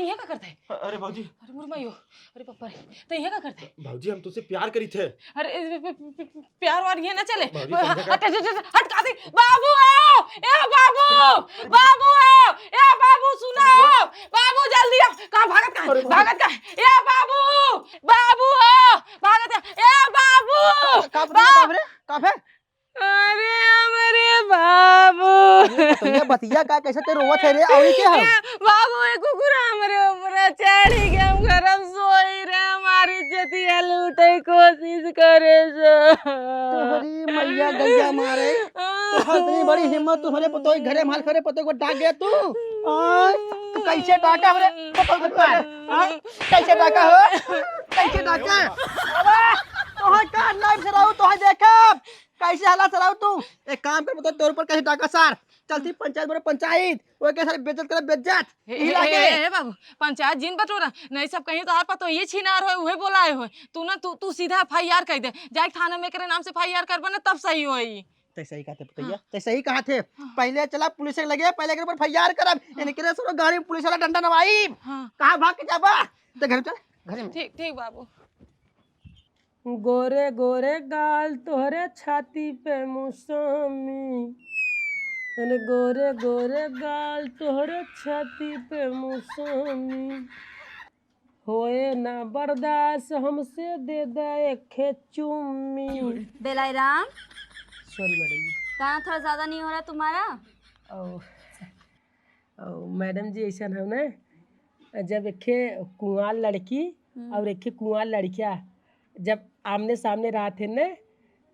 यहाँ का करते है? अरे भाजी, अरे मुरमाइयो, अरे पापा तो यहाँ का करते है? भाजी हम तुझसे प्यार करी थे। अरे प्यार वार ये ना चले। भाजी, समझा कर। हट कासी, बाबू आओ, ए बाबू, बाबू आओ, ए बाबू सुनो, बाबू जल्दी आओ। कहाँ भागत कहाँ? भागत कहाँ? ए बाबू, बाबू आओ, भागत कहाँ? ए बाबू, काफे अरे हमारे बाबू, तो ये बतिया का कैसे ते रोवत है रे? आवली के हम बाबू एक कुकुर हमारे ऊपर चढ़ी गया, हम गरम सोई रे, हमारी इज्जतिया लूटे कोशिश करे जो। तोहरी मैया गैया मारे, तो इतनी बड़ी हिम्मत तुम्हारे पतोई घरे माल करे पतोई को डाक गया तू? तू कैसे डाका हमरे पतोई को पर? कैसे डाका हो? कैसे डाका? अबे तोहर का लाइव से रहू तोहर देखब कैसे हालत रहू तू? एक काम कर पतोई तोर पर कैसे डाका सार चलती पंचायत बड़े पंचायत वो के सारे बेइज्जत करे बेइज्जत ई लागे। ए बाबू पंचायत जिन बटोरा नहीं सब कहीं तो पतो ये छिनार होए उहे बोलाए होए। तू ना तू सीधा एफआईआर कर दे, जाए थाना में करे नाम से एफआईआर करबा ना तब सही होई। ते सही कहते पतैया, ते सही कहा थे। पहले चला पुलिस से लगे, पहले के ऊपर एफआईआर करब, यानी करे सरो गाड़ी में पुलिस वाला डंडा नवाई। कहां भाग के जाबा? ते घर चल, घर में। ठीक ठीक बाबू। गोरे गोरे गाल तोहरे छाती पे मुसमी, अरे गोरे गोरे गाल तोहरे छाती पे मुसमी, होए ना बर्दाश्त हमसे दे दे एक चुम्मी। बेलाई राम, सॉरी मैडम जी। गाना थोड़ा ज्यादा नहीं हो रहा तुम्हारा? मैडम जी ऐसा है ना, जब एक कुंवार लड़की और एक कुंवार लड़किया जब आमने सामने रहा थे ना,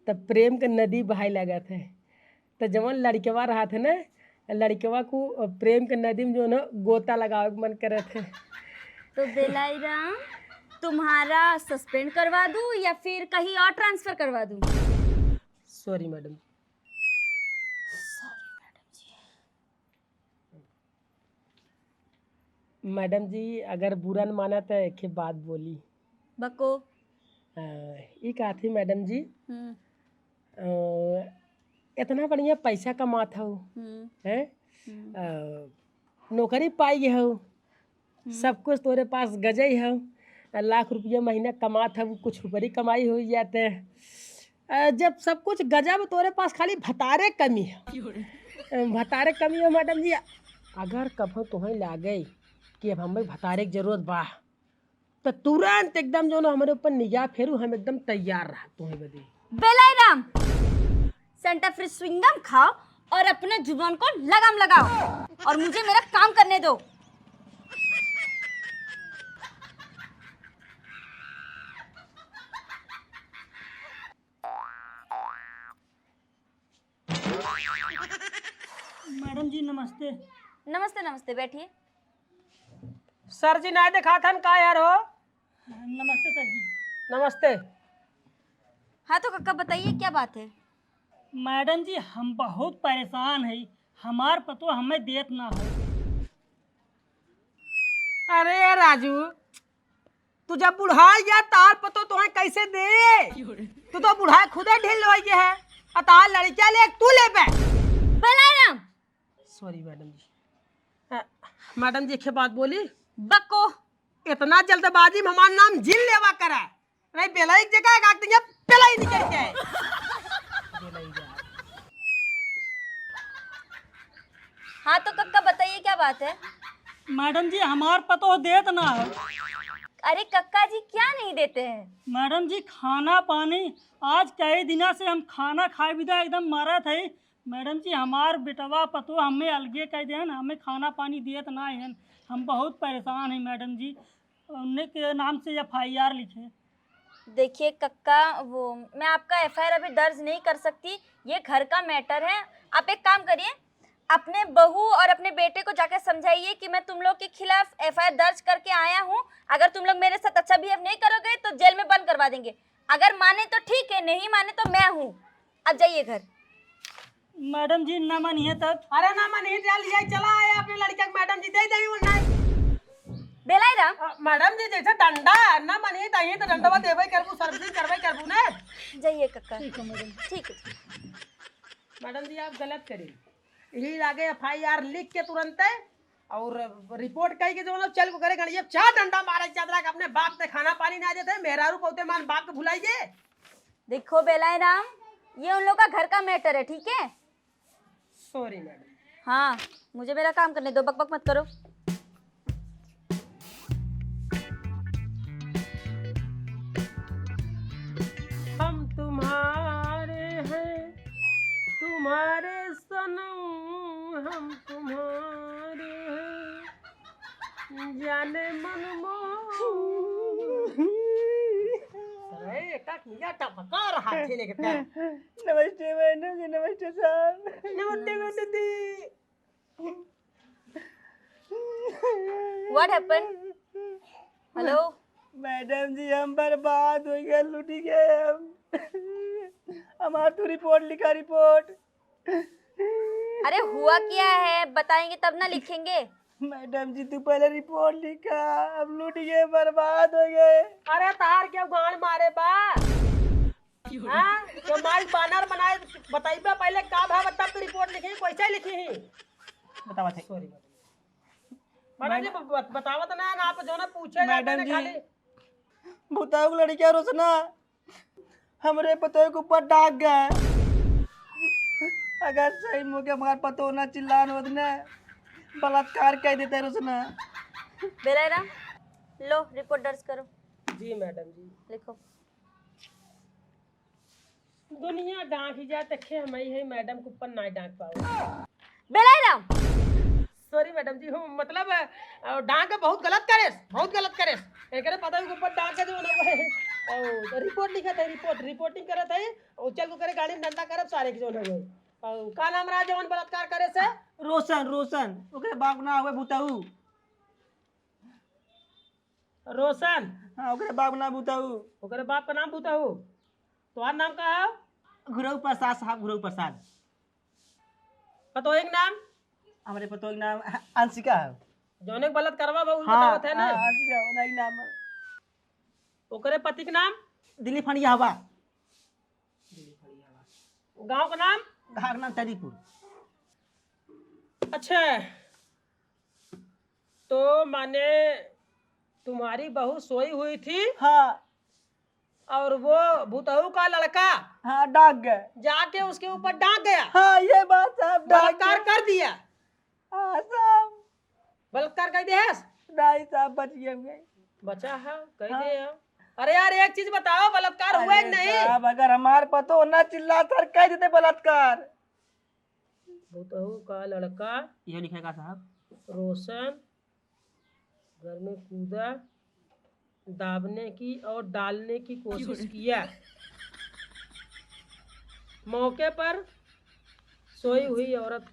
तब प्रेम का नदी बहाई लगा था। तो जब लड़कवा रहा थे ना, लड़कवा को प्रेम के नदी में जो ना गोता लगावे के मन करे थे। तो बेलाई राम, तुम्हारा सस्पेंड करवा दूं या फिर कहीं और ट्रांसफर करवा दूं? Sorry madam. मैडम जी अगर बुरा न माना तो एक बात बोली। बको। ये कहा थी मैडम जी, इतना बढ़िया पैसा कमाता हूँ है, नौकरी पाई हो, सब कुछ तोरे पास गजई हो, लाख रुपया महीना कमाता हूँ, कुछ रुपये कमाई हो जाते हैं। जब सब कुछ गजब तोरे पास खाली भतारे कमी है, भतारे कमी है मैडम जी। अगर कभी तुम्हें लागे कि अब हमें भतारे की जरूरत बा तो तुरंत एकदम जो ना हमारे ऊपर निगाह फेरू, हम एकदम तैयार रहा तुम्हें बदे। बेलाई राम, सेंटा फ्री स्विंगम खाओ और अपने जुबान को लगाम लगाओ और मुझे मेरा काम करने दो। मैडम जी नमस्ते। नमस्ते नमस्ते, बैठिए। सर जी ना देखा था का यार हो? नमस्ते सर जी। नमस्ते। हाँ तो कक्का बताइए क्या बात है? मैडम जी हम बहुत परेशान है, हमार पतो हमें देत ना हो। अरे राजू तू जब बुढ़ा या तार पतो तुम्हें कैसे दे? तू तो बुढ़ा खुदे ढील हो गया है, अतार लड़कियां ले तू ले बे। बेलाई सॉरी मैडम जी। मैडम जी एक बात बोली, बको। इतना जल्दबाजी में हमारा नाम जिन लेवा करा नहीं, बेलाई की जगह काटती है, बेलाई निकल जाए। हाँ तो कक्का बताइए क्या बात है? मैडम जी हमार पतो देत ना हो। अरे कक्का जी क्या नहीं देते हैं? मैडम जी खाना पानी, आज कई दिना से हम खाना खाए बिना एकदम मरत है। मैडम जी हमार बेटवा पतो हमें अलगे कह देन, हमें खाना पानी देत ना है, हम बहुत परेशान हैं मैडम जी। उन्हें के नाम से एफआईआर लिखे। देखिए कक्का, वो मैं आपका एफआईआर अभी दर्ज नहीं कर सकती, ये घर का मैटर है। आप एक काम करिए, अपने बहू और अपने बेटे को जाकर समझाइए कि मैं तुम लोग के खिलाफ एफआईआर दर्ज करके आया हूँ। अगर तुम लोग मेरे साथ अच्छा बिहेव नहीं करोगे तो जेल में बंद करवा देंगे। अगर माने तो ठीक है, नहीं माने तो मैं हूँ। अब जाइए घर। मैडम जी न मानिए तब। अरे ना मनी चला आया अपने लड़के को, मैडम जी दे देवी। बेलाई राम, मैडम जी जैसे डंडा ना मनी चाहिए तो डंडवा देवे करबू, सर्विस करवे करबू ना। जाइए कक्का। ठीक है मैडम। ठीक है। मैडम जी आप गलत करें, यही लागे एफआईआर लिख के तुरंत और रिपोर्ट कही के जो लोग चल को करे ये चार डंडा मारे चादरा के अपने बाप ते खाना पानी ना देते मेहरारू पौते मान बाप के भुलाई जे। देखो बेलाए राम, ये उन लोग का घर का मैटर है, ठीक है? Sorry madam. हाँ, मुझे मेरा काम करने दो, बकबक मत करो। हम तुम्हारे हैं तुम्हारे सनम, हम तुम्हारे हैं जाने मन नमस्ते मैडम जी, नमस्ते सर। नमस्ते नमस्ते। What happen? हेलो मैडम जी हम बर्बाद हो गए, लूट गए हम। हमार तो रिपोर्ट लिखा, रिपोर्ट। अरे हुआ क्या है बताएंगे तब ना लिखेंगे। मैडम जी तू पहले रिपोर्ट लिखा, हम लूट गए, बर्बाद हो गए। अरे तार क्या गाड़ मारे बा हाँ? तो माल बानर बनाए बताई बा पहले का भाव तब तो रिपोर्ट लिखी कैसे लिखी ही बतावा थे। सॉरी मैडम जी बतावत ना आप जो ना पूछे मैडम जी, खाली भूताऊ लड़कियां रोशना हमरे पतों के ऊपर डाक गए। अगर सही मौके हमार पतो ना चिल्लान होत ना बलात्कार कह देते रोशना। बेलाए राम, लो रिपोर्ट दर्ज करो। जी मैडम जी। लिखो। दुनिया डांक ही जाए तखे हम ही है मैडम के ऊपर ना डांक पाओ। बेलाए राम, सॉरी मैडम जी हम मतलब डांक बहुत गलत करे, बहुत गलत करे। एकरे पता के ऊपर डांक जो ना तो रिपोर्ट लिखा था, रिपोर्टिंग करत है और चल को करे गाड़ी में डंडा करब सारे के जो ना गए। का नाम रहा जवन बलात्कार करे से? रोशन, रोशन ओकरे बाप ना हुए भूताऊ। रोशन। हाँ ओकरे बाप ना भूताऊ। ओकरे बाप का नाम पूछा हो? तुम्हारा नाम का है? गुरु प्रसाद साहब, गुरु प्रसाद। पतो एक नाम? हमारे पतो के नाम अंशिका है। जौने गलत करवा बहु हाँ, बतावत है ना? हाँ, अंशिका ओना ही नाम है। ओकरे पति के नाम? दिलीप फणिया हवा। गांव का नाम? घाट नाम तरीपुर। अच्छा तो माने तुम्हारी बहू सोई हुई थी हाँ और वो भूतहू का लड़का हाँ डाक गए। जाके उसके ऊपर डांक गया, हाँ ये बात साहब डाक बलात्कार कर दिया। हाँ साहब, बलात्कार कर दिया? नहीं साहब बच गए हुए। बचा है कह हाँ। दिया। अरे यार एक चीज बताओ बलात्कार हुआ है कि नहीं? साहब अगर हमार पतो ना चिल्ला सर कह देते बलात्कार। भूतहू का लड़का ये लिखेगा साहब। रोशन घर में कूदा, दाबने की और डालने की कोशिश किया, मौके पर सोई हुई औरत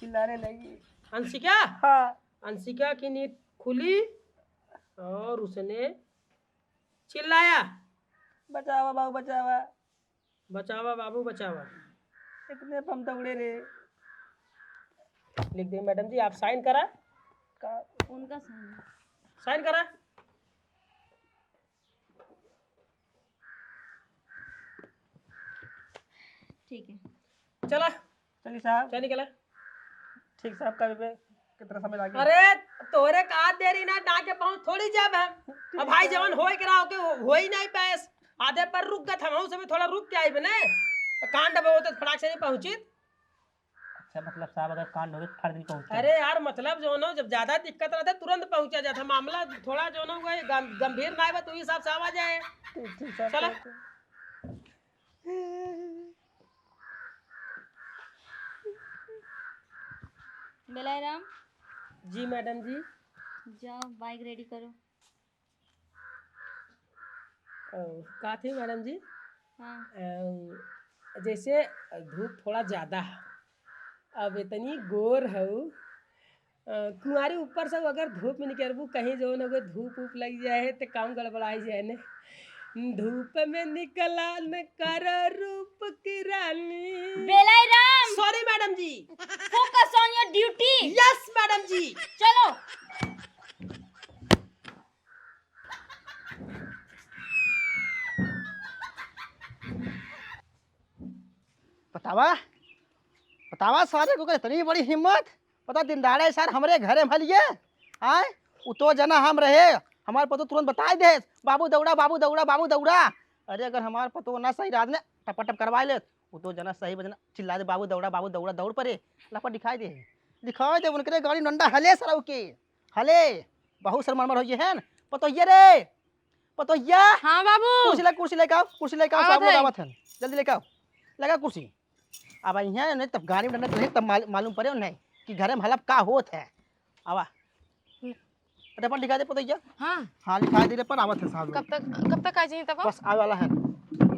चिल्लाने लगी। अंशिका, हाँ अंशिका की नींद खुली और उसने चिल्लाया, बचावा बाबू बचावा, बचावा बाबू बचावा। इतने पम दौड़े रे। लिख दे मैडम जी, आप साइन करा, उनका साइन। साइन करा। ठीक है, चला चलिए साहब। क्या निकला? ठीक साहब का भी कितना समय लगे? अरे तोरे का देरी ना डाके पहुंच थोड़ी जब है। अब भाई जवान होए के रहा हो ही नहीं पैस आधे पर रुक गए हम से भी थोड़ा रुक के आई बने कांड अब होते फटाक से नहीं पहुंची। अच्छा मतलब साहब अगर कांड हो गए फट दिन पहुंचते। अरे यार मतलब जो ना जब ज्यादा दिक्कत रहता तुरंत पहुंचा जाता, मामला थोड़ा जो ना गंभीर ना है तो इस हिसाब से आवा जाए। चलो बेलाए राम, जी मैडम जी। जाओ बाइक रेडी करो। कहा थी मैडम जी? हाँ, जैसे धूप थोड़ा ज्यादा है, अब इतनी गोर है कुंवारी ऊपर से अगर धूप में निकलबू कहीं जो ना कोई धूप ऊप लग जाए तो काम गड़बड़ाई जाए ने। धूप में निकला न कर रूप की रानी। बेलाए राम, sorry madam ji. Focus on your duty. Yes madam ji. चलो। बतावा बतावा सारे को इतनी बड़ी हिम्मत पता दिन दाड़े सर हमरे घरे भलिए आए उ तो जना हम रहे हमारे पतो तुरंत बता दे बाबू दौड़ा बाबू दौड़ा बाबू दौड़ा। अरे अगर हमारे पतो ना सही रात ने टपटप करवा ले वो तो जना सही बजना चिल्ला दे बाबू दौड़ा दौड़ पड़े लपट दिखाई दे उनके गाड़ी डंडा हले सरऊ के हले बहुत सर मरमर हो है न पतो ये रे पतो ये हाँ बाबू कुर्सी लेके आओ आवत सब लोग है। आवत हन जल्दी लेके आओ लगा कुर्सी अब यहाँ नहीं तब गाड़ी में डंडा चले तब मालूम पड़े नहीं कि घरे में हलप का होत है आवा रेपन दिखा दे पतो ये हाँ लिखा दे रेपन आवत है साहब कब तक आ जाइए तब बस आवे वाला है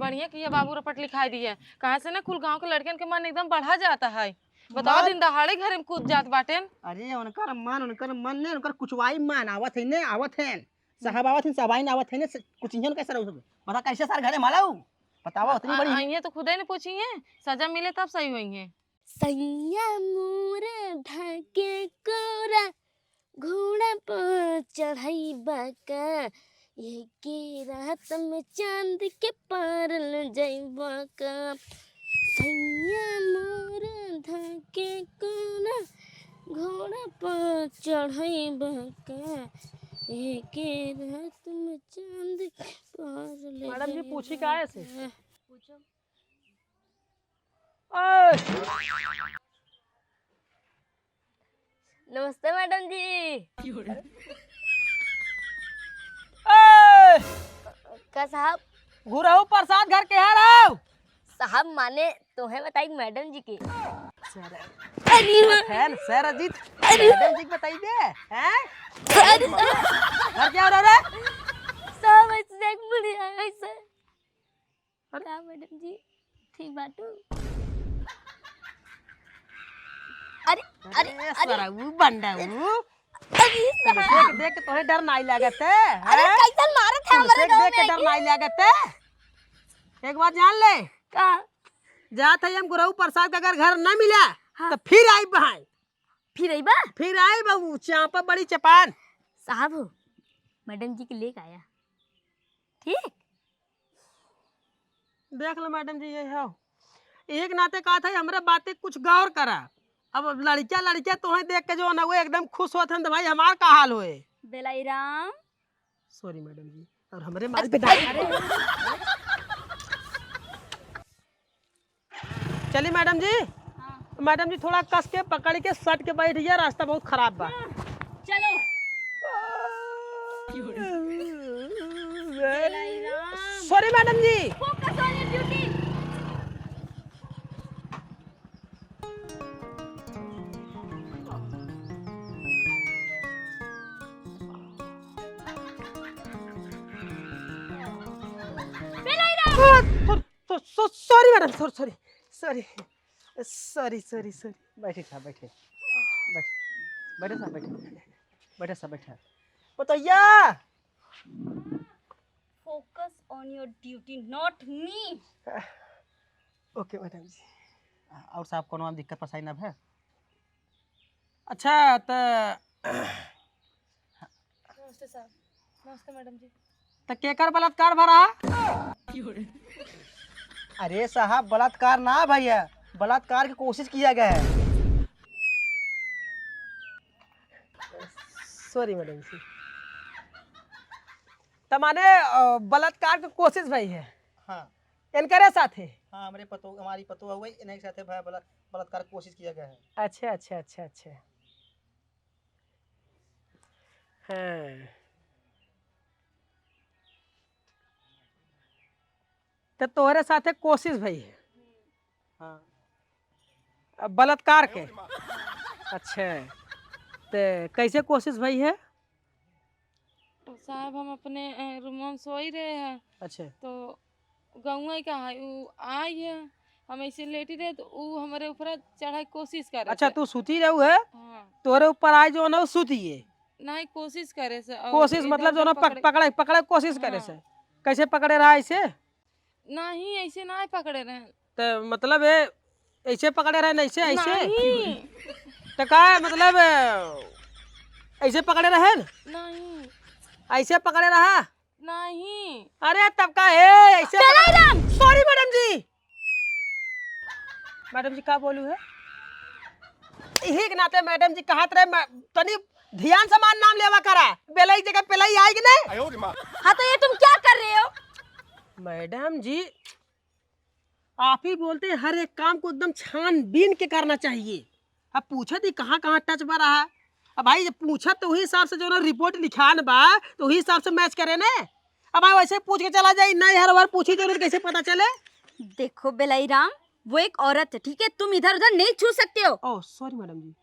बढ़िया किया बाबू रपट लिखाई दी है कहाँ से ना कुल गांव के लड़कियन के मन एकदम बढ़ा जाता है बताओ दिन दहाड़े घर में कूद जात बाटे अरे उनकर मन ने उनकर कुचवाई मन आवत है ने आवत है साहब आवत है सबाई ने आवत है ने कुछ इंजन कैसे रहो बता कैसे सर घरे मालाऊ बतावा उतनी बड़ी आइए तो खुदे ने पूछी है सजा मिले तब सही हुई है सैया मोर ढके कोरा घोड़ा पर चढ़ाई बाका ये के रात में चांद के पार ल जाइबा का सैया मोर ढके कोरा घोड़ा पर चढ़ाई बाका ये के रात में चांद के पार ल मैडम जी पूछी का है से पूछो नमस्ते मैडम जी का साहब घुरहु प्रसाद घर के है रहो साहब माने तो है बताई मैडम जी की फैन सर अजीत मैडम जी बताई दे हैं घर क्या हो रहा है साहब ऐसे देख बढ़िया ऐसे का मैडम जी ठीक बाटू अरे अरे सरऊ बंडाऊ अरे साहब देख के तोहे डर नहीं लागत है अरे कैसन मारत है हमारे गांव देख के डर नहीं लागत है एक बात जान ले का जात है हम गुरहु प्रसाद का अगर घर न मिला तो फिर आई बहाई फिर आई बा फिर आई बहू चापा बड़ी चपान साहब हो मैडम जी के लेके आया ठीक देख लो मैडम जी ये है एक नाते कहा था हमरे बातें कुछ गौर करा अब लड़किया तोहे देख के जो ना वो एकदम खुश होते हैं तो भाई हमार का हाल होए बेलाई राम सॉरी मैडम जी और हमारे माल पे डाल चलिए मैडम जी मैडम जी थोड़ा कस के पकड़ के सट के बैठिए रास्ता बहुत खराब बा चलो बेलाई राम sorry madam ji focus on your duty sorry madam sorry sorry sorry sorry sorry बैठे साहब बैठे बैठे साहब बैठे साहब बैठे बताइया focus on your duty not me okay madam ji और साहब कोनो हम दिक्कत पसाई ना है अच्छा तो नमस्ते सर नमस्ते मैडम जी तो केकर बलात्कार भरा अरे साहब बलात्कार ना भैया बलात्कार की कोशिश किया गया है सॉरी मैडम जी तो माने बलात्कार की कोशिश भाई है हाँ इनकरे साथ है हाँ हमारी पतो हुई इन्हीं के साथ है भाई बलात्कार की कोशिश किया गया है अच्छा अच्छा अच्छा अच्छा हाँ तो तोहरे साथे कोशिश भई है हाँ बलात्कार के अच्छा तो कैसे कोशिश भई है साहब हम अपने रूम में सो ही रहे हैं अच्छा तो गौआ का है वो आई है हम ऐसे लेटी रहे तो वो हमारे ऊपर चढ़ाई कोशिश कर रहे अच्छा थे। तू सुती रहू है हाँ तोरे ऊपर आए जो ना वो सुती है नहीं कोशिश करे से और कोशिश इधर मतलब जो उधर ना पकड़े पकड़े कोशिश करे से कैसे पकड़े रहा ऐसे नहीं ऐसे ना पकड़े रहे तो मतलब है ऐसे पकड़े रहे ऐसे ऐसे नहीं तो का है मतलब ऐसे पकड़े रहे न? नहीं ऐसे पकड़े रहा नहीं अरे तब का है ऐसे सॉरी मैडम जी मैडम जी क्या बोलू है यही के नाते मैडम जी कहत रहे तनी ध्यान से मान नाम लेवा करा, बेलई जगह पेलई आई कि नहीं। हाँ तो ये तुम क्या कर रहे हो? मैडम जी आप ही बोलते हैं हर एक काम को एकदम छानबीन के करना चाहिए। अब पूछा थी कहाँ कहाँ टच बा रहा, अब भाई जब पूछा तो वही हिसाब से जो ना रिपोर्ट लिखान बा तो वही हिसाब से मैच करे ना। अब भाई वैसे पूछ के चला जाए, नहीं हर बार पूछी तो कैसे पता चले। देखो बेलाई राम, वो एक औरत है, ठीक है? तुम इधर उधर नहीं छू सकते हो। ओह सॉरी मैडम जी।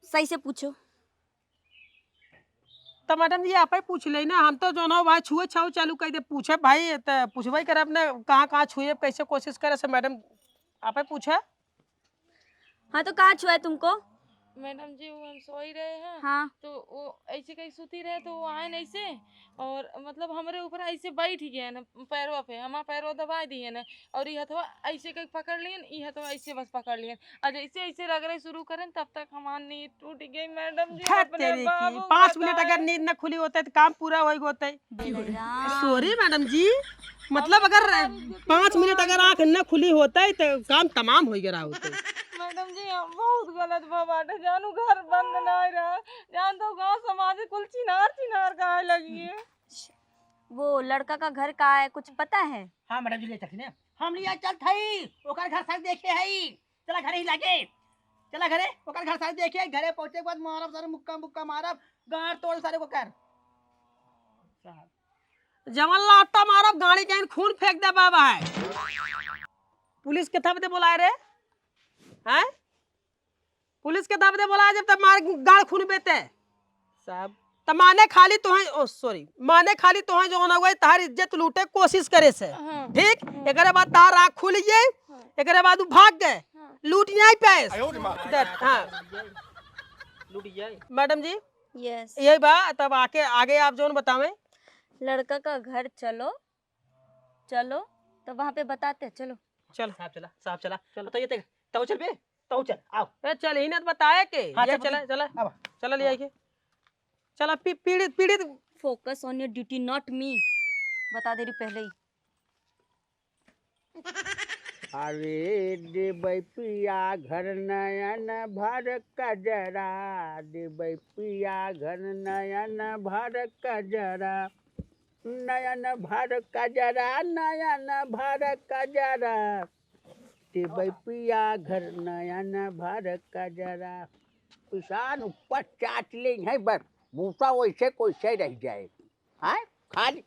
सही से पूछो। तो मैडम जी आप ही पूछ ले ना, हम तो जो ना भाई छुए छाऊ चालू कर दे पूछे भाई, तो पूछबे करे अपने कहाँ कहाँ छुए कैसे कोशिश करे से मैडम आप ही पूछे। हाँ तो कहाँ छुआ है तुमको? मैडम जी वो हम सोई रहे हैं, हाँ तो वो ऐसे कहीं सुती रहे तो वो आए नहीं से, और मतलब हमारे ऊपर ऐसे बैठ गए ना पैरवा पे, हमारा पैरवा दबा दिए ना, और ये हथवा ऐसे कहीं पकड़ लिए, ये हथवा ऐसे बस पकड़ लिए, और जैसे ऐसे लग रहे शुरू करें तब तक हमारी नींद टूट गई। मैडम जी धत अपने तेरी की, बाबू 5 को मिनट बताएं। अगर नींद न खुली होते तो काम पूरा हो होता है। बेलाई राम। सॉरी मैडम जी, मतलब अगर 5 मिनट अगर आँख न खुली होता है तो काम तमाम हो गया होता है। मैडम जी हम बहुत गलत बाटे, जानू घर बंद नहीं रहा, जान तो गांव समाज कुल चिनार चिनार का लगी है। वो लड़का का घर कहाँ है, कुछ पता है? हाँ मैडम जी ले चलती ना, हम लिया चल थई ओकर घर साथ देखे हई, चला घरे ही लागे, चला घरे ओकर घर साथ देखे, घरे पहुंचे के बाद मारब सारे मुक्का मुक्का मारब, गाड़ तोड़ सारे को कर जमल लाटा मारब गाड़ी के खून फेंक दे बाबा है। पुलिस के थप दे बुलाए रे हैं, पुलिस के थप दे बुलाए जब तक मार गाड़ खून बेते साहब त माने खाली तो है, ओ सॉरी माने खाली तो है जो ना हुए तार इज्जत लूटे कोशिश करे से ठीक। एकरे बाद तार आँख खुल गई, एकरे बाद भाग गए, लूट नहीं पैस। हाँ लूट जाए मैडम जी, यस। यही बा। तब आके आगे आप जोन बतावें। लड़का का घर चलो चलो, तो वहाँ पे बताते हैं, चलो। चल साहब चला, साहब चला, चलो तो ये देख तो चल बे, तो चल आओ। ए चल ही ना बताए के हाँ, ये चल, चला चला अब चला ले आइए, चला पीड़ित पीड़ित focus on your duty not मी, बता दे रही पहले ही। अरे देबै पिया घर नयन भर कजरा, देबै पिया घर नयन भर कजरा, नयन भर कजरा, नयन भर कजरा, देबै पिया घर नयन भर कजरा। किसान ऊपर चाट ले है बस, भूसा वैसे कोई रह जाए। हाँ खाली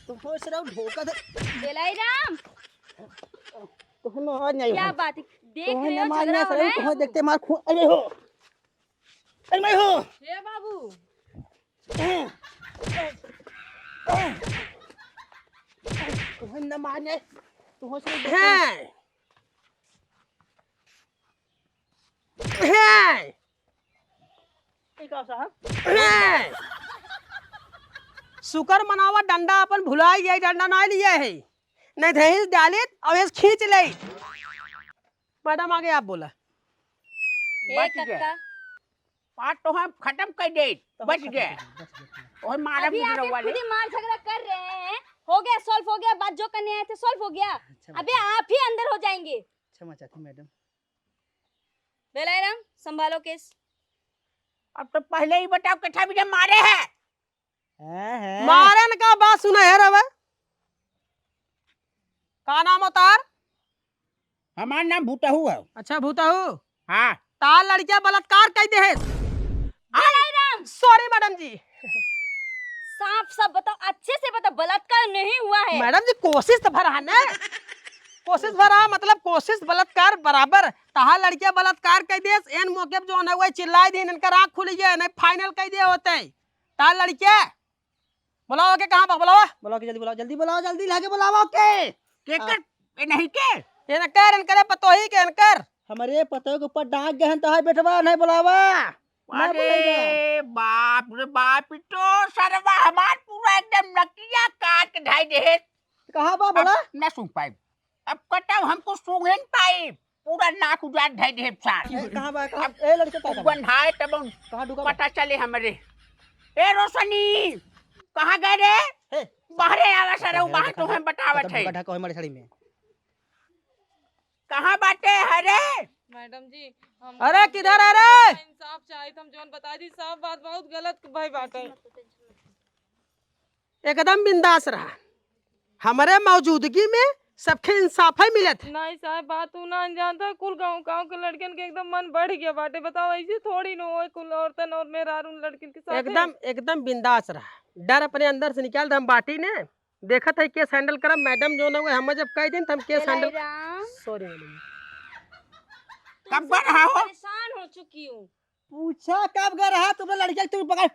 तुम हो सरा धोखा दे बेलाई राम, तुम मार नहीं क्या बात है? देख रहे हो मार झगड़ा नहीं हो सरा, रहा तुम है? देखते मार खून, अरे हो अरे मैं हो हे बाबू तुम न मारने, तुम हो सरा हैं हैं ठीक है साहब। हैं। शुक्र मनावा डंडा अपन भुलाई गई, डंडा ना लिए है, नहीं दही डालित और ये खींच ले। मैडम आगे आप बोला। हे बच गए। कक्का, पार्ट तो हम खत्म कर दे, बच गए और मारा अभी मुझे आके वाले। खुद ही मार झगड़ा कर रहे हैं, हो गया सॉल्व हो गया, बात जो करने आए थे सॉल्व हो गया। अभी आप ही अंदर हो जाएंगे। क्षमा चाहती मैडम। बेलाई राम संभालो केस। अब तो पहले ही बताओ कथा भी मारे हैं। मारन का बात सुना है रवे, का नाम उतार? हमारा नाम भूटा हुआ। अच्छा भूताहू, हाँ तार लड़कियां बलात्कार कर दे है। बेलाई राम सॉरी मैडम जी। साफ साफ बताओ, अच्छे से बताओ, बलात्कार नहीं हुआ है। मैडम जी कोशिश तो भरा ना, कोशिश भरा मतलब कोशिश बलात्कार बराबर। तहा लड़कियां बलात्कार कर दे एन मौके पे जो है वो चिल्लाए दिन इनका आँख खुल गया, नहीं फाइनल कर दिया होते तार लड़कियां। बुलाओ के कहाँ बुलावा, बुलाओ के जल्दी बुलाओ, जल्दी बुलाओ, जल्दी लाके बुलाओ के। केकर ये नहीं के ये न कर इनकर पतोही के इनकर। हमारे पतों के ऊपर डाक गहन तो है बेटवा, नहीं बुलावा ना बुलाएगा। अरे बाप रे बाप, तो सरवा हमार पूरा एकदम नकिया काट के ढाई दे। कहाँ बा बोला? न सुन पाए, अब कटाव हमको सूंघ नहीं पाए, पूरा नाक उजाड़ ढाई दे सार। कहाँ बा? कहाँ? ए लड़के कहाँ बा? बंधाए तब कहाँ ढुका? पता चले हमारे। ए रोशनी कहाँ गए रे हे, बाहरे आवा सर बाहर देखा, तुम्हें बतावत देखा, है ढुका ढका हमारी साड़ी में। कहाँ बाटे हरे मैडम जी हम अरे किधर है रे? इंसाफ चाहिए हम जोन बता दी सब बात बहुत गलत भाई बाटे। एकदम बिंदास रहा, हमारे मौजूदगी में सबके इंसाफ ही मिलत है। नहीं साहब बात तू ना जानता कुल गांव के लड़कन के एकदम मन बढ़ गया बाटे। बताओ ऐसे थोड़ी न हो कुल औरतन और मेरा उन लड़किन के साथ एकदम बिंदास रहा, डर अपने अंदर से निकाल दे। हम बाटी ने देखा था केस हैंडल करब मैडम जो ना हम जब कह दिन हम केस हैंडल। सॉरी मैडम, कब कर रहा हो परेशान हो चुकी हूँ। पूछा कब गए रहा तुमने लड़के तू पकड़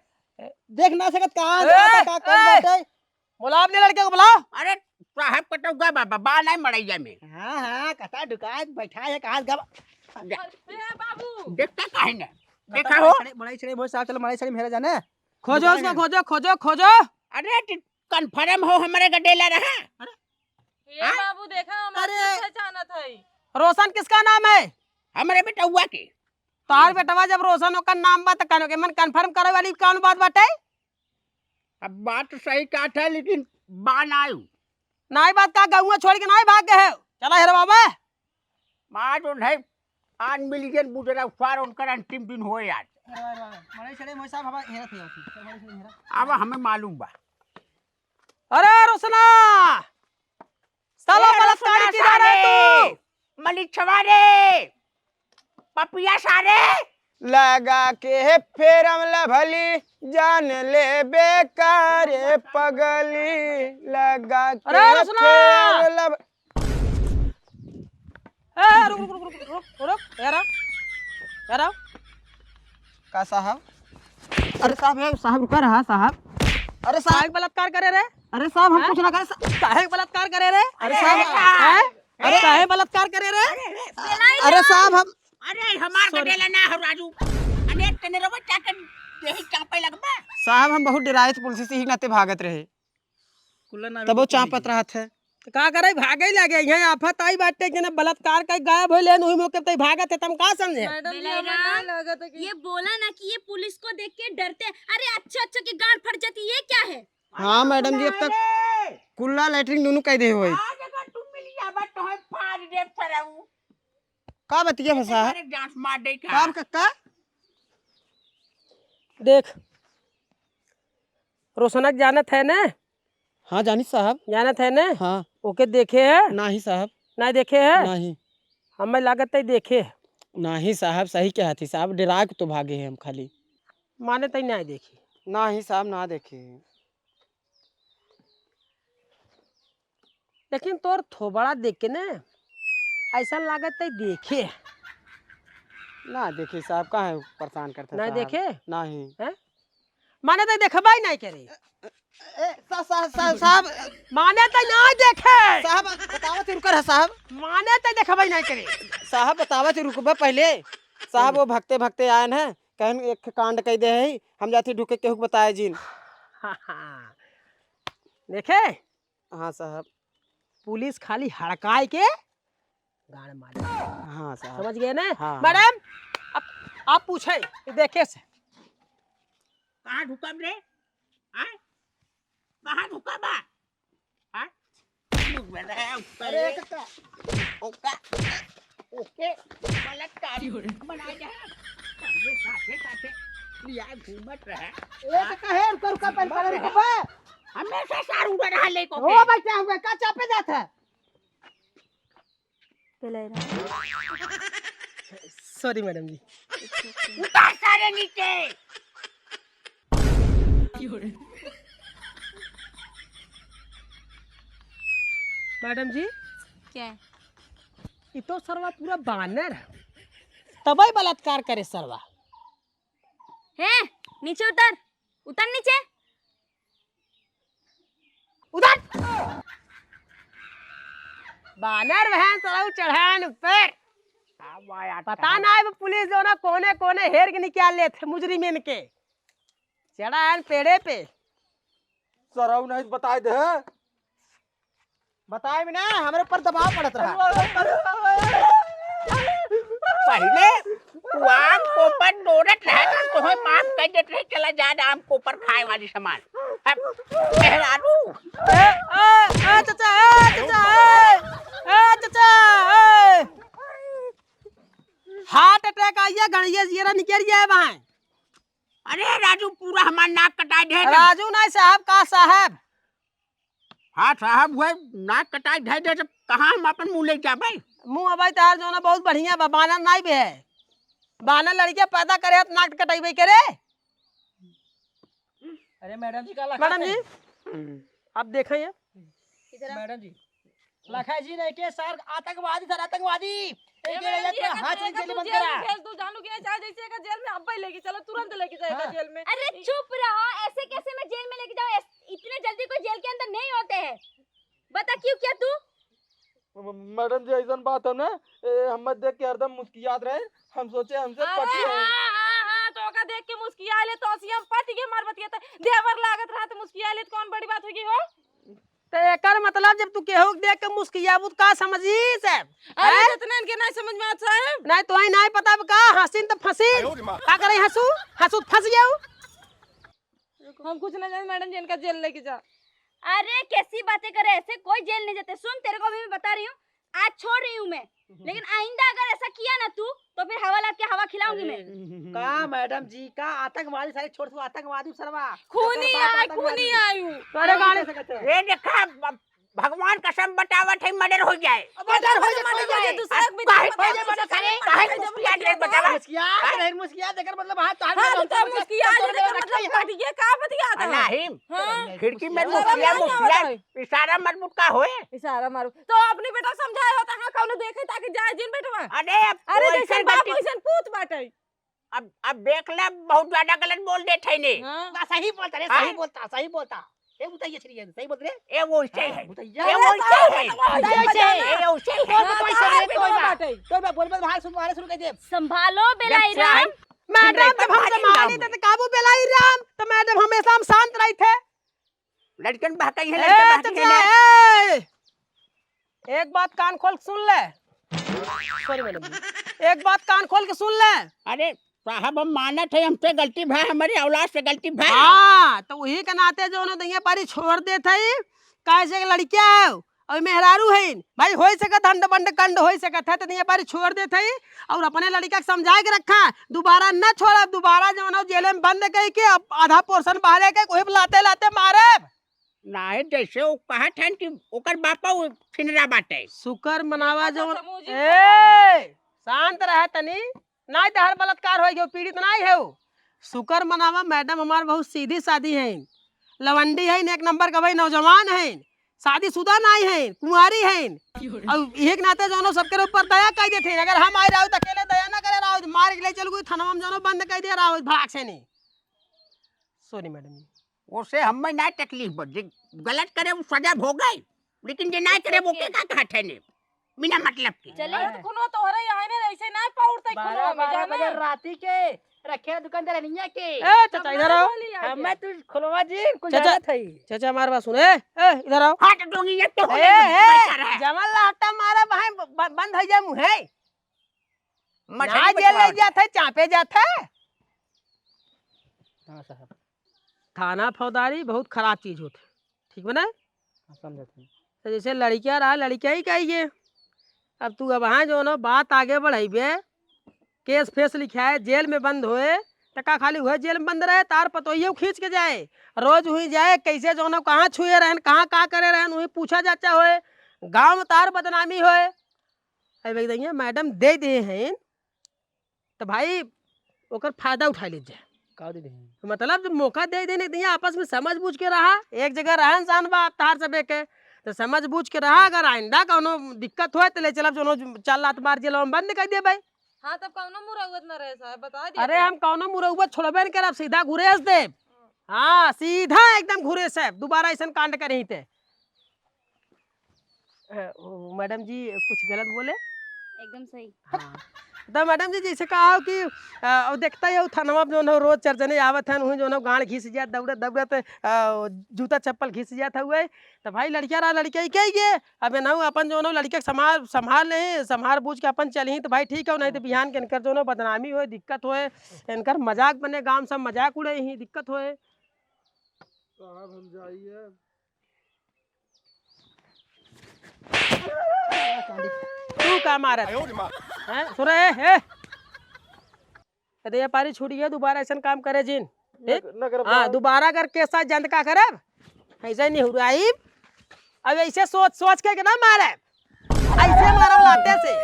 देख ना सकत कहाँ ए, जाता, का कर ए, बाटे। बुलाओ अपने लड़के को बुलाओ। अरे साहब कटौगा बाबा बा नहीं मड़ैया में हाँ हाँ कटा ढुका बैठा है कहाँ गब बाबू देखता काहे ना देखा हो मड़ाई छड़े बहुत साफ चलो मड़ाई छड़े मेरा जाने खोजो उसको, खोजो खोजो खोजो। अरे कन्फर्म हो हमारे गडेला रहा ये बाबू देखा हमारे पहचाना था। रोशन किसका नाम है? हमारे बेटौआ के तार बेटवा जब रोशन का नाम बात कहनो के मन कंफर्म करे वाली कौन बात बाटे? अब बात तो सही कहा था लेकिन बा ना आयु नाई बात का गहुआ छोड़ के नाई भाग गए है। चला हेरे बाबा माँ जो है आज मिलियन बुजरा फार उनका अंतिम दिन हो यार मड़ाई छड़े मोई साहब हवा हेरा थी मड़ाई छड़े हेरा अब हमें मालूम बा अरे रोशना साला बलात्कारी किधर है तू? मलिक छवारे पपिया सारे लगा के फेर हमला भली जान ले बेकार पगली लगा के अरे रोशना! फेर लब... रुक रुक रुक रुक रुक रुक यारा का साहब अरे साहब ये साहब रुका रहा साहब। अरे साहब बलात्कार करे रे? अरे साहब हम कुछ ना करे काहे बलात्कार करे रे? अरे साहब हैं? अरे काहे बलात्कार करे रे? अरे साहब हम अरे हमार गडेला ना हो राजू अने तने रवा चाकन यही चापे लगबा साहब हम बहुत डराए थे पुलिस से ही नाते भागत रहे तब वो चापत रहा थे तो का करे भागे लगे यहाँ आफत आई बाटे कि ना बलात्कार का गायब हो ले वही मौके पे भागत है। तुम का समझे? मैडम जी बेलाराम, हमें नहीं लगा था कि ये बोला ना कि ये पुलिस को देख के डरते हैं। अरे अच्छा की गांड फट जाती ये क्या है? हाँ मैडम जी अब तक कुल्ला लैटरिन दोनों कह दे हुए आज अगर तुम मिल जाबा तो है फाड़ दे फराऊ का बतिया फसा है अरे जांच मार दे का काम कक्का देख रोशनक जानत है ना? हाँ जानी साहब जानत है ना? हाँ ओके देखे है नहीं साहब ना देखे है? नहीं हमें लागत है देखे है। नहीं साहब सही क्या थी साहब डरा के तो भागे हैं हम खाली माने तई नहीं देखी। नहीं साहब ना देखे लेकिन तोर थोबड़ा देख के ना ऐसा लागत है देखे है। ना देखे साहब कहाँ है परेशान करते नहीं साहब? देखे नहीं है? माने तई देखबा ही नहीं करे। साहब माने तई नहीं देखे। साहब बतावत रुकर है साहब माने तई देखबा ही नहीं करे। साहब बतावत रुकबा पहले साहब वो भगते भगते आए हैं कहन एक कांड कह दे है हम जाती ढुके केहू बताए जिन देखे हाँ साहब पुलिस खाली हड़काए के गाड़ मारे। हाँ साहब समझ गए ना? हाँ। मैडम आप पूछे देखे से कहां ढुकब रे हां कहां ढुकबा हां ढुक रहा है अरे कक्का ओका ओके बलात्कारी बना जा ये साथे साथे लिया घूमत रहा ए कक्का है रुका पहले रुका हमेशा सारू उड़ा रहा ले को ओ बैठा हुआ का चापे जाता है। सॉरी मैडम जी। उतार सारे नीचे मैडम जी क्या है? ये तो सरवा पूरा बानर है तबई बलात्कार करे सरवा। है नीचे उतर उतर नीचे उधर बानर बहन सरऊ चढ़ान ऊपर पता ना है वो पुलिस जो ना कोने कोने हेर के निकाल ले थे मुजरिमिन के चढ़ान पेड़े पे। सराउ नहीं बताए दे बताए भी ना हमारे ऊपर दबाव पड़त रहा। पहले आम कोपर दौड़त रहा तो माफ कर देते रहे चला जा आम कोपर खाए वाली सामान मेहरारू हार्ट अटैक आइए गणिया जीरा निकल गया है वहाँ। अरे राजू पूरा हमारा नाक कटाई दे राजू नहीं साहब का साहब। हाँ साहब हुए नाक कटाई दे दे तो कहाँ हम अपन मुँह ले जाबे। मुँह अबाई तार जो ना बहुत बढ़िया बा, बानर नहीं भी है। बानर लड़कियां पैदा करे तो नाक कटाई करे। अरे मैडम जी का मैडम जी आप देखें ये मैडम जी लखा जी ने के सर आतंकवादी सर आतंकवादी हाथ से जेल बंद करा। भेज दो जानू कि नहीं चाहे जैसे का जेल में अब ही लेके चलो, तुरंत लेके जाएगा जेल में। अरे चुप रहो, ऐसे कैसे मैं जेल में लेके जाऊँ? इतने जल्दी कोई जेल के अंदर नहीं होते हैं। बता क्यों क्या तू? मैडम जी ऐसा बात हो ना, हम देख के हरदम मुस्कियात रहे, हम सोचे हमसे पटी है। हाँ तो का देख के मुस्किया ले तो हम पट के मार बतिया तो देवर लागत रहा तो मुस्किया ले तो कौन बड़ी बात होगी हो। तो एकर मतलब जब तू केहू के देख के मुस्कियाबू का समझी साहब? अरे जितना इनके नहीं समझ में आता साहब। नहीं तो ही नहीं पता का हसीन तो फंसी का करे हंसू हंसू फंस गया। हम कुछ नहीं जाने मैडम जी, इनका जेल लेके जा। अरे कैसी बातें करे, ऐसे कोई जेल नहीं जाते। सुन तेरे को भी मैं बता रही हूँ, आज छोड़ रही हूँ मैं, लेकिन आइंदा अगर ऐसा किया ना तू तो फिर हवा लग के हवा खिलाऊंगी मैं। का मैडम जी का आतंकवादी सारे छोड़ दो, आतंकवादी सरवा खूनी आयु अरे गाड़ी ये देखा भगवान कसम बतावत है मर्डर हो जाए। मर्डर हो जाए दूसरा भी मुस्किया देकर मतलब हाथ तो मुस्किया मतलब ये का बतिया था नहीं खिड़की में मुस्किया इशारा मत का होए। इशारा मारू तो अपने बेटा समझाया होता है कौन देखे ताकि जाए जिन बेटवा। अरे जैसे बाप वैसे पूत बाटे। अब देख ले बहुत ज्यादा गलत बोल देते हैं ने। सही बोलता रे, सही बोलता ये बताइए श्री सही बोल रहे। ये वो सही है, बताइए ये वो सही है, ये वो सही है। तो मैं बोल भाई सुन मारे शुरू कर दे। संभालो बेलाई राम। मैडम जब हम संभाली थे तो काबू बेलाई राम, तो मैडम हमेशा हम शांत रहे थे। लड़कन बहकाई है, लड़कन बहकाई है। एक बात कान खोल के सुन ले। सॉरी मैडम, एक बात कान खोल के सुन ले। अरे साहब हम मानत है, हमसे गलती भाई, हमारी औलाद से गलती भाई। हाँ तो वही के नाते जो उन्होंने दैया पारी छोड़ दे थे कैसे लड़किया है और मेहरारू है भाई हो सकत हंड बंड कंड हो सकत है तो दैया पारी छोड़ दे थे और अपने लड़का के समझा के रखा दोबारा न छोड़ा। दोबारा जो है जेल में बंद कह के आधा पोर्शन बाहर के कोई लाते लाते मारे नहीं। जैसे वो कहा था कि ओकर बापा फिनरा बाटे शुक्र मनावा जो शांत रहे तनी नहीं तो हर बलात्कार हो गयो पीड़ित नहीं है। शुक्र मनावा मैडम हमारे बहुत सीधी सादी है, लवंडी है, एक नंबर का भाई नौजवान है, शादीशुदा नहीं है, कुंवारी है और एक नाते जो सबके ऊपर दया कर देते। अगर हम आए रहो तो अकेले दया ना करे रहो मार के ले चल गई थाना में जो बंद कर दे रहा भाग से नहीं। सॉरी मैडम उसे हमें ना तकलीफ बड़ी गलत करे वो सजा भोगे, लेकिन जे ना करे वो के का कहते ने बिना मतलब के। चले खुनो तो हो रही है ना, ऐसे ना पौड़ते खुनो में 12 बजे राती के रखे दुकानदार नहीं के। ए चाचा इधर आओ। हमें तू खुलवा जी कुछ चाचा जाना था ही। चाचा हमारे बात सुन। ए इधर आओ। हां तो दोगी ये तो जमल लाटा मारा भाई बंद हो जा मुंह है ना जेल ले जाता चापे जाता। हां साहब थाना फौजदारी बहुत खराब चीज होती ठीक बना समझते हैं। तो जैसे लड़कियां रहा लड़कियां ही कहिए। अब तू अब वहाँ जो ना बात आगे बढ़ेबे केस फेस लिखाए जेल में बंद होए टका खाली हुए जेल में बंद रहे तार पतोइयो खींच के जाए रोज हुई जाए कैसे जो ना कहाँ छुए रहन कहाँ करे रहन वही पूछा जाता होए गाँव में तार बदनामी होए। अरे भैया मैडम दे दिए हैं तो भाई ओकर फायदा उठा लीजिए। मतलब जब मौका दे देने दिया आपस में समझ बूझ के रहा एक जगह रहन सहन बा तार सबे के तो समझ बूझ के रहा। अगर आइंदा कौनो दिक्कत हो तो ले चलब जो चल रात मार जेल में बंद कर दे भाई। हाँ तब कौनो मुरौवत न रहे साहब बता दिया। अरे हम कौनो मुरौवत छोड़बे न करब सीधा घुरेस दे। हाँ सीधा एकदम घुरे साहब दोबारा ऐसा कांड करे थे। मैडम जी कुछ गलत बोले एकदम सही। हाँ तो मैडम जी जैसे कहा कि देखता है थानवा जो है रोज चर्चने आवत है वही जो है गाड़ घिस जात दौड़त दौड़त जूता चप्पल घिस जाता हुए तो भाई लड़किया रहा लड़किया ही कहिए अब ना अपन जो है लड़के संभाल नहीं संभाल बूझ के अपन चली तो भाई ठीक है नहीं तो बिहान के इनकर जो है बदनामी हो दिक्कत होए इनकर मजाक बने गाँव सब मजाक उड़े ही दिक्कत होए। साहब हम जाइए। तू का मारत हैं सुन ए कदे पारी छूट गया दोबारा ऐसा काम करे जिन ठीक हाँ दोबारा कर के साथ जंद का करब ऐसा नहीं हो रहा है अब ऐसे सोच सोच के ना मारे ऐसे मारब लाते से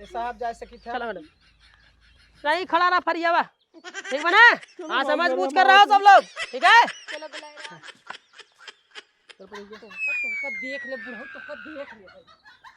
साहब जा सकी था। चलो मैडम नहीं खड़ा रहा फरियावा ठीक बना हाँ समझ बूझ कर रहा हो सब लोग ठीक है चलो बुलाए देख ले बुढ़ऊ तो देख ले